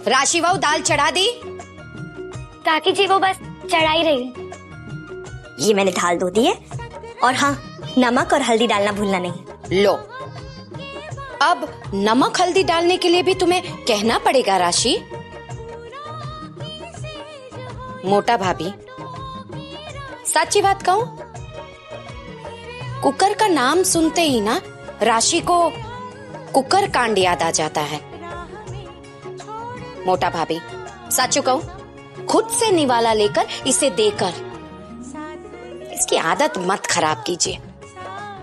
राशि बहू दाल चढ़ा दी? काकी जी वो बस चढ़ा ही रही। ये मैंने दाल धो दी है, और हाँ, नमक और हल्दी डालना भूलना नहीं। लो, अब नमक हल्दी डालने के लिए भी तुम्हें कहना पड़ेगा राशि? मोटा भाभी, सच्ची बात कहूं, कुकर का नाम सुनते ही ना राशि को कुकर कांड याद आ जाता है। मोटा भाभी, सच कहूं, खुद से निवाला लेकर इसे देकर इसकी आदत मत खराब कीजिए।